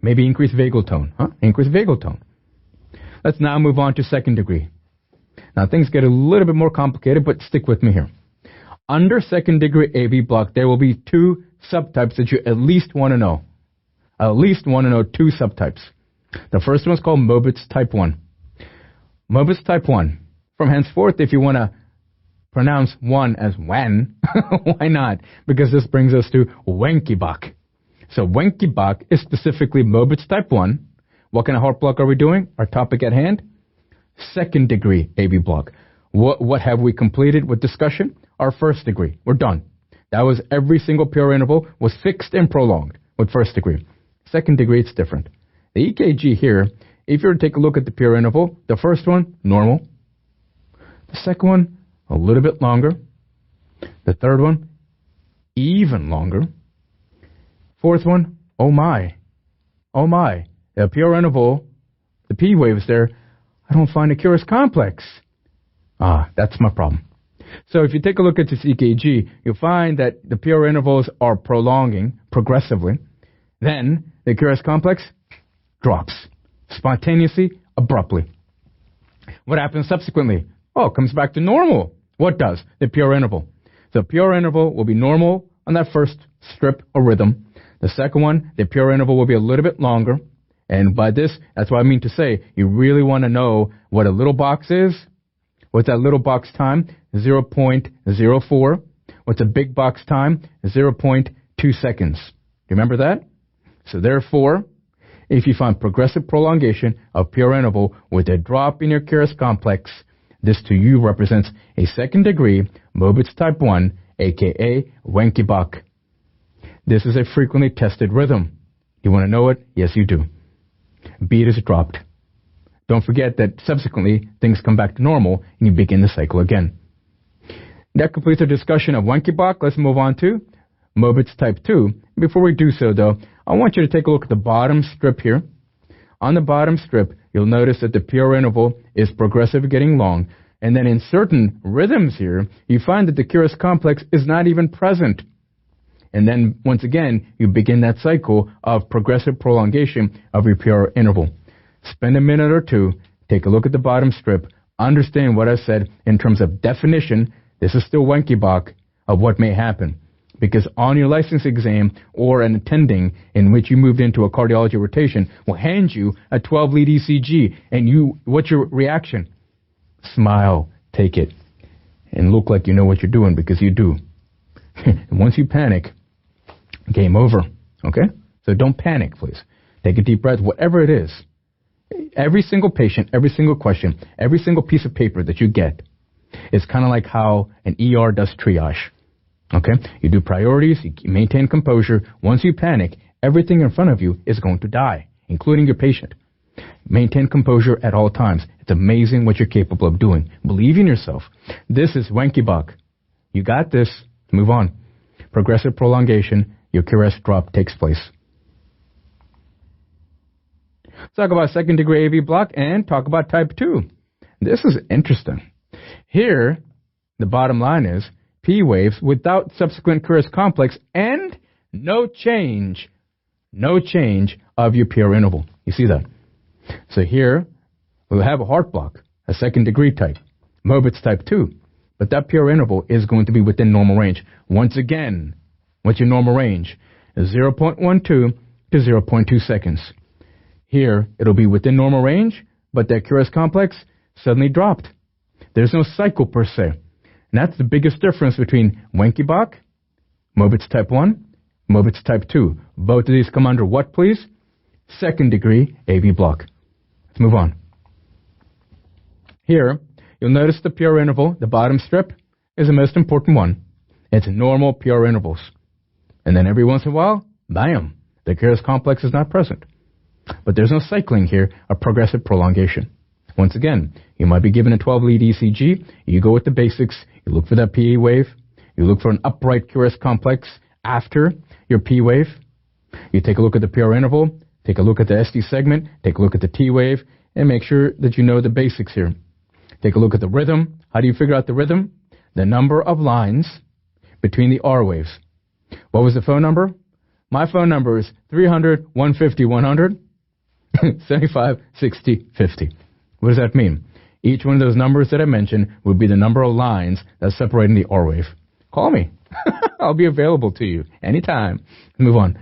Maybe increase vagal tone. Increase vagal tone. Let's now move on to second degree. Now things get a little bit more complicated, but stick with me here. Under second degree AV block, there will be two subtypes that you at least want to know. At least want to know two subtypes. The first one is called Mobitz type 1. Mobitz type 1. From henceforth, if you want to pronounce one as Wen, why not? Because this brings us to Wenckebach. So Wenckebach is specifically Mobitz type 1. What kind of heart block are we doing? Our topic at hand? Second degree AV block. What have we completed with discussion? Our first degree. We're done. That was every single PR interval was fixed and prolonged with first degree. Second degree, it's different. The EKG here, if you were to take a look at the PR interval, the first one, normal. The second one, a little bit longer. The third one, even longer. Fourth one, oh my. Oh my. The PR interval, the P waves there, I don't find a curious complex. That's my problem. So if you take a look at this EKG, you'll find that the PR intervals are prolonging progressively. Then the curious complex drops spontaneously, abruptly. What happens subsequently? Oh, it comes back to normal. What does? The PR interval. The PR interval will be normal on that first strip or rhythm. The second one, the PR interval will be a little bit longer. And by this, that's what I mean to say, you really want to know what a little box is. What's that little box time? 0.04. What's a big box time? 0.2 seconds. Remember that? So therefore, if you find progressive prolongation of PR interval with a drop in your curious complex, this to you represents a second degree Mobitz type 1, aka Wenckebach. This is a frequently tested rhythm. You want to know it? Yes, you do. Beat is dropped. Don't forget that subsequently things come back to normal and you begin the cycle again. That completes our discussion of Wenckebach. Let's move on to Mobitz type 2. Before we do so, though, I want you to take a look at the bottom strip here. On the bottom strip, you'll notice that the PR interval is progressively getting long, and then in certain rhythms here, you find that the curious complex is not even present. And then, once again, you begin that cycle of progressive prolongation of your PR interval. Spend a minute or two, take a look at the bottom strip, understand what I said in terms of definition. This is still Wenckebach of what may happen. Because on your license exam or an attending in which you moved into a cardiology rotation will hand you a 12-lead ECG, and what's your reaction? Smile, take it, and look like you know what you're doing, because you do. And once you panic, game over, okay? So don't panic, please. Take a deep breath, whatever it is. Every single patient, every single question, every single piece of paper that you get is kind of like how an ER does triage. Okay? You do priorities, you maintain composure. Once you panic, everything in front of you is going to die, including your patient. Maintain composure at all times. It's amazing what you're capable of doing. Believe in yourself. This is Wenckebach. You got this. Move on. Progressive prolongation, your QRS drop takes place. Let's talk about second degree AV block and talk about type 2. This is interesting. Here, the bottom line is P waves without subsequent curious complex and no change of your PR interval. You see that? So here, we'll have a heart block, a second degree type, Mobitz type 2. But that PR interval is going to be within normal range. Once again, what's your normal range? 0.12 to 0.2 seconds. Here, it'll be within normal range, but that curious complex suddenly dropped. There's no cycle per se. And that's the biggest difference between Wenckebach, Mobitz type 1, Mobitz type 2. Both of these come under what, please? Second degree AV block. Let's move on. Here, you'll notice the PR interval, the bottom strip, is the most important one. It's normal PR intervals. And then every once in a while, bam, the curious complex is not present. But there's no cycling here, a progressive prolongation. Once again, you might be given a 12-lead ECG. You go with the basics. You look for that PE wave. You look for an upright curious complex after your P wave. You take a look at the PR interval. Take a look at the ST segment. Take a look at the T wave. And make sure that you know the basics here. Take a look at the rhythm. How do you figure out the rhythm? The number of lines between the R waves. What was the phone number? My phone number is 300-150-100, 75, 60, 50. What does that mean? Each one of those numbers that I mentioned would be the number of lines that's separating the R wave. Call me. I'll be available to you anytime. Let's move on.